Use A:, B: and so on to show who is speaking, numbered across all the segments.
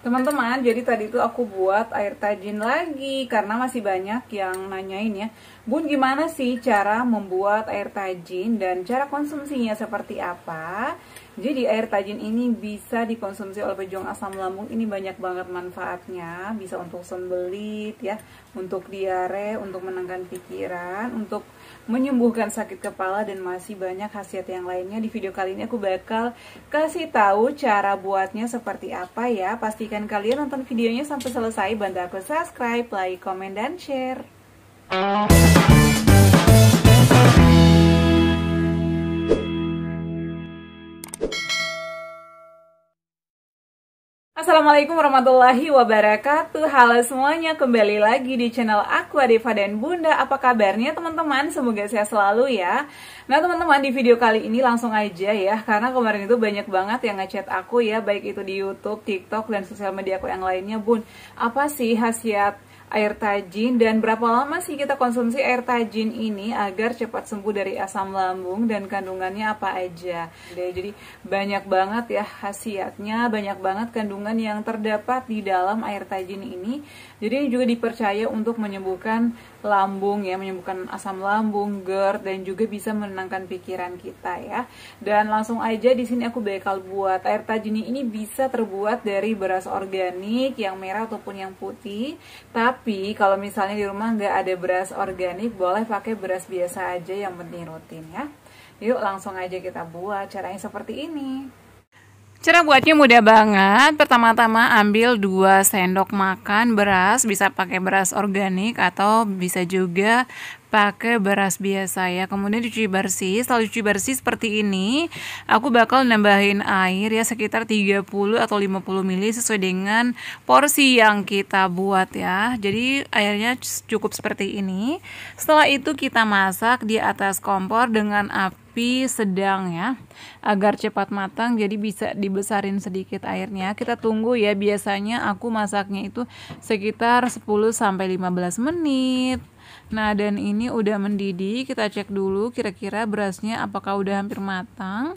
A: Teman-teman, jadi tadi tuh aku buat air tajin lagi karena masih banyak yang nanyain ya, Bun gimana sih cara membuat air tajin dan cara konsumsinya seperti apa? Jadi air tajin ini bisa dikonsumsi oleh pejuang asam lambung, ini banyak banget manfaatnya, bisa untuk sembelit ya, untuk diare, untuk menenangkan pikiran, untuk menyembuhkan sakit kepala dan masih banyak khasiat yang lainnya. Di video kali ini aku bakal kasih tahu cara buatnya seperti apa ya. Pastikan kalian nonton videonya sampai selesai, bantu aku subscribe, like, komen, dan share. Assalamualaikum warahmatullahi wabarakatuh. Halo semuanya, kembali lagi di channel aku Adeva dan Bunda. Apa kabarnya teman-teman? Semoga sehat selalu ya. Nah teman-teman, di video kali ini langsung aja ya, karena kemarin itu banyak banget yang ngechat aku ya, baik itu di YouTube, TikTok, dan sosial media aku yang lainnya. Bun, apa sih khasiat air tajin dan berapa lama sih kita konsumsi air tajin ini agar cepat sembuh dari asam lambung dan kandungannya apa aja. Jadi banyak banget ya khasiatnya, banyak banget kandungan yang terdapat di dalam air tajin ini. Jadi ini juga dipercaya untuk menyembuhkan lambung ya, menyembuhkan asam lambung, GERD, dan juga bisa menenangkan pikiran kita ya. Dan langsung aja di sini aku bakal buat air tajin ini bisa terbuat dari beras organik yang merah ataupun yang putih. Tapi kalau misalnya di rumah nggak ada beras organik, boleh pakai beras biasa aja, yang penting rutin ya. Yuk langsung aja kita buat. Caranya seperti ini. Cara buatnya mudah banget. Pertama-tama ambil 2 sendok makan beras, bisa pakai beras organik atau bisa juga pakai beras biasa ya. Kemudian dicuci bersih. Setelah dicuci bersih seperti ini, aku bakal nambahin air ya sekitar 30 atau 50 ml sesuai dengan porsi yang kita buat ya. Jadi airnya cukup seperti ini. Setelah itu kita masak di atas kompor dengan api sedang ya, agar cepat matang. Jadi bisa dibesarin sedikit airnya. Kita tunggu ya, biasanya aku masaknya itu sekitar 10-15 menit. Nah, dan ini udah mendidih. Kita cek dulu kira-kira berasnya apakah udah hampir matang.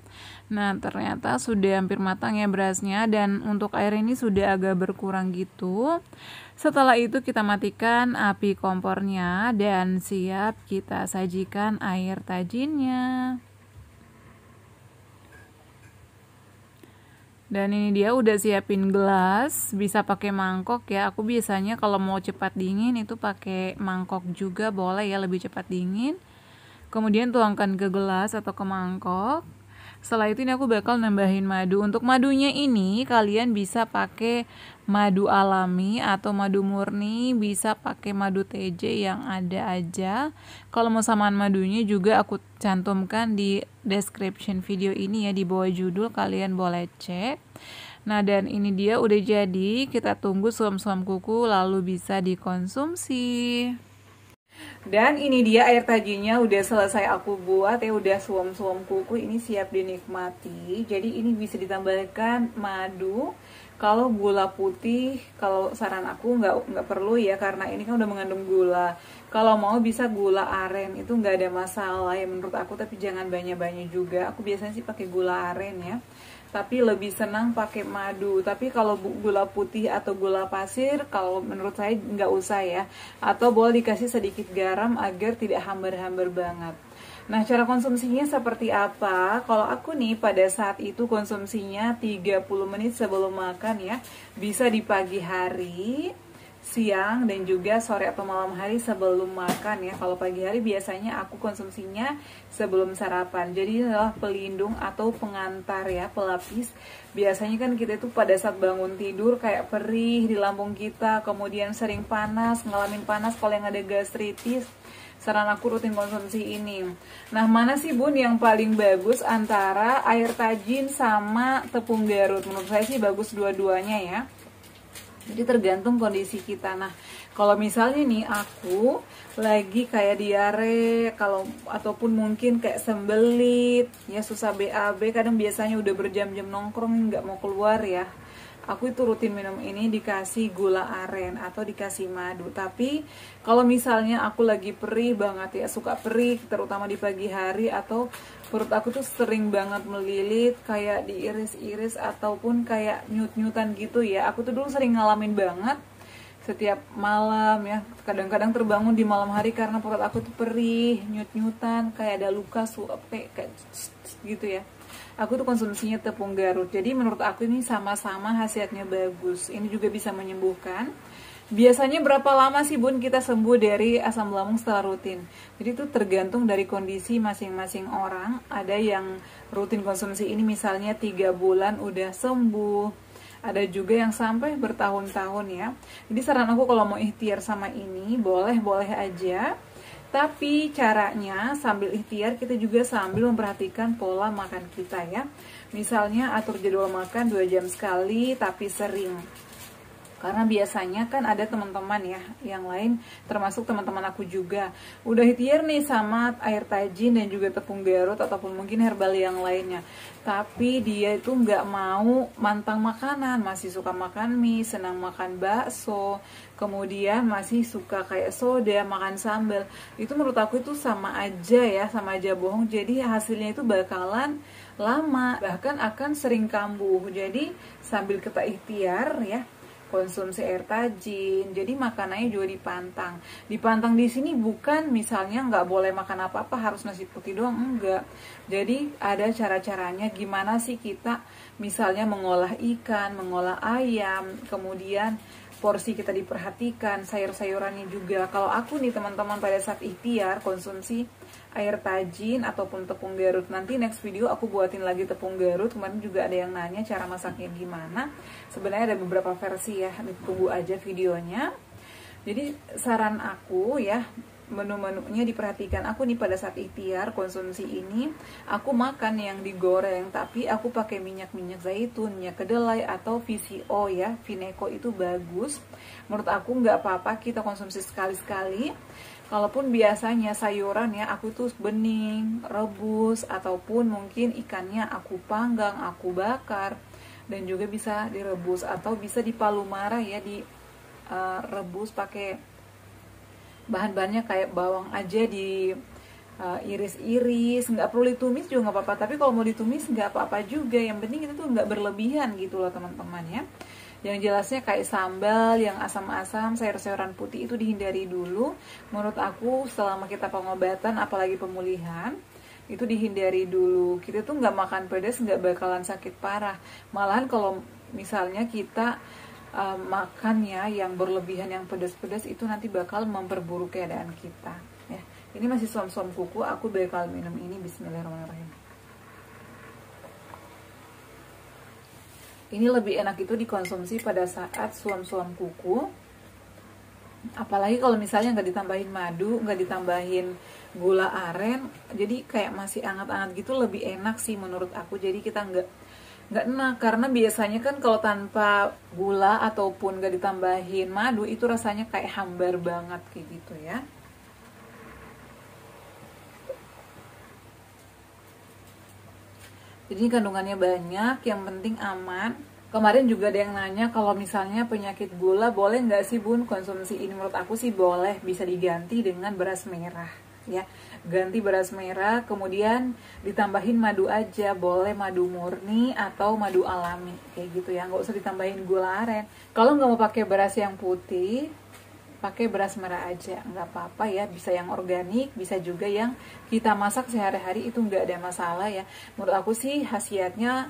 A: Nah, ternyata sudah hampir matang ya berasnya, dan untuk air ini sudah agak berkurang gitu. Setelah itu kita matikan api kompornya dan siap kita sajikan air tajinnya. Dan ini dia udah siapin gelas, bisa pakai mangkok ya. Aku biasanya kalau mau cepat dingin itu pakai mangkok juga boleh ya, lebih cepat dingin. Kemudian tuangkan ke gelas atau ke mangkok. Setelah itu ini aku bakal nambahin madu. Untuk madunya ini kalian bisa pakai madu alami atau madu murni, bisa pakai madu TJ yang ada aja. Kalau mau samaan madunya juga aku cantumkan di description video ini ya, di bawah judul, kalian boleh cek. Nah, dan ini dia udah jadi. Kita tunggu suam-suam kuku lalu bisa dikonsumsi. Dan ini dia air tajinnya udah selesai aku buat ya, udah suam-suam kuku, ini siap dinikmati. Jadi ini bisa ditambahkan madu. Kalau gula putih, kalau saran aku nggak perlu ya, karena ini kan udah mengandung gula. Kalau mau bisa gula aren, itu nggak ada masalah ya menurut aku, tapi jangan banyak-banyak juga. Aku biasanya sih pakai gula aren ya, tapi lebih senang pakai madu. Tapi kalau gula putih atau gula pasir, kalau menurut saya nggak usah ya, atau boleh dikasih sedikit garam agar tidak hambar-hambar banget. Nah, cara konsumsinya seperti apa? Kalau aku nih pada saat itu konsumsinya 30 menit sebelum makan ya. Bisa di pagi hari, siang, dan juga sore atau malam hari sebelum makan ya. Kalau pagi hari biasanya aku konsumsinya sebelum sarapan. Jadi ini adalah pelindung atau pengantar ya, pelapis. Biasanya kan kita itu pada saat bangun tidur kayak perih di lambung kita, kemudian sering panas, ngalamin panas kalau yang ada gastritis. Saran aku rutin konsumsi ini. Nah, mana sih Bun yang paling bagus antara air tajin sama tepung Garut? Menurut saya sih bagus dua-duanya ya. Jadi tergantung kondisi kita. Nah, kalau misalnya nih aku lagi kayak diare, kalau ataupun mungkin kayak sembelit, ya susah BAB, kadang biasanya udah berjam-jam nongkrong nggak mau keluar ya. aku itu rutin minum ini dikasih gula aren atau dikasih madu. Tapi kalau misalnya aku lagi perih banget ya, suka perih terutama di pagi hari, atau perut aku tuh sering banget melilit kayak diiris-iris ataupun kayak nyut-nyutan gitu ya, aku tuh dulu sering ngalamin banget setiap malam ya, kadang-kadang terbangun di malam hari karena perut aku tuh perih, nyut-nyutan, kayak ada luka suap kayak gitu ya. Aku tuh konsumsinya tepung Garut. Jadi menurut aku ini sama-sama khasiatnya bagus. Ini juga bisa menyembuhkan. Biasanya berapa lama sih Bun kita sembuh dari asam lambung setelah rutin? Jadi itu tergantung dari kondisi masing-masing orang. Ada yang rutin konsumsi ini misalnya 3 bulan udah sembuh. Ada juga yang sampai bertahun-tahun ya. Jadi saran aku kalau mau ikhtiar sama ini, boleh-boleh aja. Tapi caranya sambil ikhtiar kita juga sambil memperhatikan pola makan kita ya. Misalnya atur jadwal makan 2 jam sekali tapi sering. Karena biasanya kan ada teman-teman ya yang lain, termasuk teman-teman aku juga, udah ikhtiar nih sama air tajin dan juga tepung Garut ataupun mungkin herbal yang lainnya, tapi dia itu nggak mau mantang makanan, masih suka makan mie, senang makan bakso, kemudian masih suka kayak soda, makan sambal. Itu menurut aku itu sama aja ya, sama aja bohong. Jadi hasilnya itu bakalan lama, bahkan akan sering kambuh. Jadi sambil kita ikhtiar ya, konsumsi air tajin, jadi makanannya juga dipantang. Dipantang di sini bukan misalnya nggak boleh makan apa-apa, harus nasi putih doang, enggak. Jadi ada cara-caranya gimana sih kita misalnya mengolah ikan, mengolah ayam, kemudian porsi kita diperhatikan, sayur-sayurannya juga. Kalau aku nih teman-teman pada saat ikhtiar konsumsi air tajin ataupun tepung Garut, nanti next video aku buatin lagi tepung Garut. Kemarin juga ada yang nanya cara masaknya gimana. Sebenarnya ada beberapa versi ya, ditunggu aja videonya. Jadi saran aku ya, menu-menunya diperhatikan. Aku nih pada saat ikhtiar konsumsi ini, aku makan yang digoreng, tapi aku pakai minyak zaitun, minyak kedelai atau VCO ya, Vineco itu bagus. Menurut aku nggak apa-apa kita konsumsi sekali-sekali. Kalaupun biasanya sayuran ya, aku tuh bening, rebus, ataupun mungkin ikannya aku panggang, aku bakar, dan juga bisa direbus atau bisa dipalumara ya, direbus pakai bahan-bahannya kayak bawang aja, di iris-iris, nggak perlu ditumis juga nggak apa-apa. Tapi kalau mau ditumis nggak apa-apa juga, yang penting itu tuh nggak berlebihan gitu loh teman-teman ya. Yang jelasnya kayak sambal yang asam-asam, sayur-sayuran putih itu dihindari dulu. Menurut aku selama kita pengobatan apalagi pemulihan, itu dihindari dulu. Kita tuh nggak makan pedas nggak bakalan sakit parah. Malahan kalau misalnya kita makannya yang berlebihan, yang pedas-pedas, itu nanti bakal memperburuk keadaan kita ya. Ini masih suam-suam kuku, aku bakal minum ini. Bismillahirrahmanirrahim. Ini lebih enak itu dikonsumsi pada saat suam-suam kuku. Apalagi kalau misalnya nggak ditambahin madu, nggak ditambahin gula aren, jadi kayak masih anget-anget gitu, lebih enak sih menurut aku. Jadi kita nggak enak, karena biasanya kan kalau tanpa gula ataupun nggak ditambahin madu itu rasanya kayak hambar banget kayak gitu ya. Jadi kandungannya banyak, yang penting aman. Kemarin juga ada yang nanya kalau misalnya penyakit gula boleh nggak sih Bun konsumsi ini? Menurut aku sih boleh, bisa diganti dengan beras merah ya. Ganti beras merah, kemudian ditambahin madu aja, boleh madu murni atau madu alami kayak gitu ya, nggak usah ditambahin gula aren. Kalau nggak mau pakai beras yang putih, pakai beras merah aja, nggak apa-apa ya. Bisa yang organik, bisa juga yang kita masak sehari-hari, itu nggak ada masalah ya. Menurut aku sih khasiatnya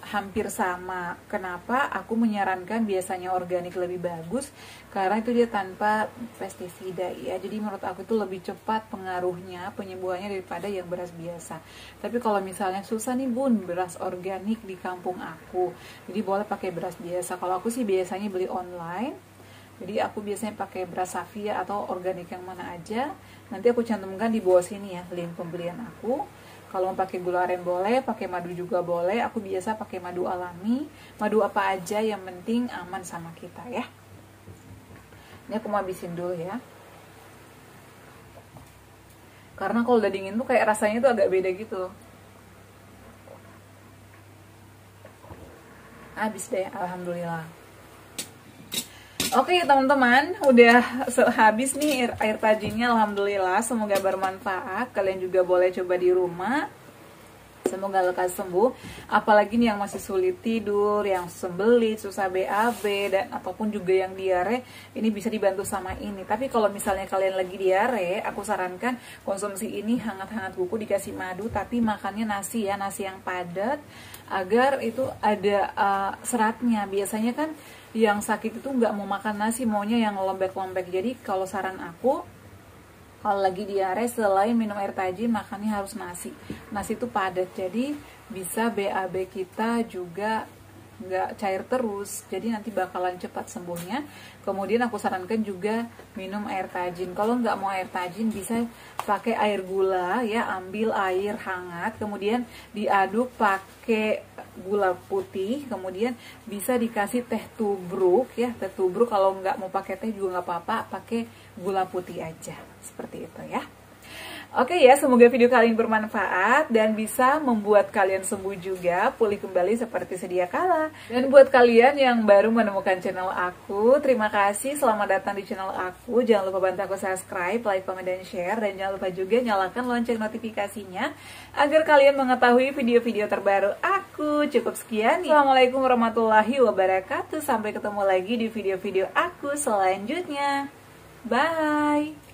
A: hampir sama. Kenapa aku menyarankan biasanya organik lebih bagus? Karena itu dia tanpa pestisida ya. Jadi menurut aku itu lebih cepat pengaruhnya, penyembuhannya daripada yang beras biasa. Tapi kalau misalnya susah nih Bun, beras organik di kampung aku, jadi boleh pakai beras biasa. Kalau aku sih biasanya beli online. Jadi aku biasanya pakai beras Safia atau organik yang mana aja. Nanti aku cantumkan di bawah sini ya link pembelian aku. Kalau mau pakai gula aren boleh, pakai madu juga boleh. Aku biasa pakai madu alami. Madu apa aja yang penting aman sama kita ya. Ini aku mau habisin dulu ya. Karena kalau udah dingin tuh kayak rasanya tuh agak beda gitu. Habis deh, alhamdulillah. Oke teman-teman, udah habis nih air tajinnya, alhamdulillah. Semoga bermanfaat. Kalian juga boleh coba di rumah. Semoga lekas sembuh. Apalagi nih yang masih sulit tidur, yang sembelit, susah BAB, dan ataupun juga yang diare, ini bisa dibantu sama ini. Tapi kalau misalnya kalian lagi diare, aku sarankan konsumsi ini hangat-hangat kuku, dikasih madu, tapi makannya nasi ya, nasi yang padat, agar itu ada seratnya. Biasanya kan yang sakit itu nggak mau makan nasi, maunya yang lembek-lembek. Jadi kalau saran aku, kalau lagi diare, selain minum air tajin, makannya harus nasi. Nasi itu padat, jadi bisa BAB kita juga nggak cair terus, jadi nanti bakalan cepat sembuhnya. Kemudian aku sarankan juga minum air tajin. Kalau nggak mau air tajin, bisa pakai air gula ya, ambil air hangat, kemudian diaduk pakai gula putih, kemudian bisa dikasih teh tubruk ya, teh tubruk. Kalau nggak mau pakai teh juga nggak apa-apa, pakai gula putih aja, seperti itu ya. Oke ya, semoga video kali ini bermanfaat dan bisa membuat kalian sembuh juga, pulih kembali seperti sedia kala. Dan buat kalian yang baru menemukan channel aku, terima kasih, selamat datang di channel aku. Jangan lupa bantu aku subscribe, like, komen, dan share. Dan jangan lupa juga nyalakan lonceng notifikasinya agar kalian mengetahui video-video terbaru aku. Cukup sekian, Assalamualaikum warahmatullahi wabarakatuh. Sampai ketemu lagi di video-video aku selanjutnya. Bye!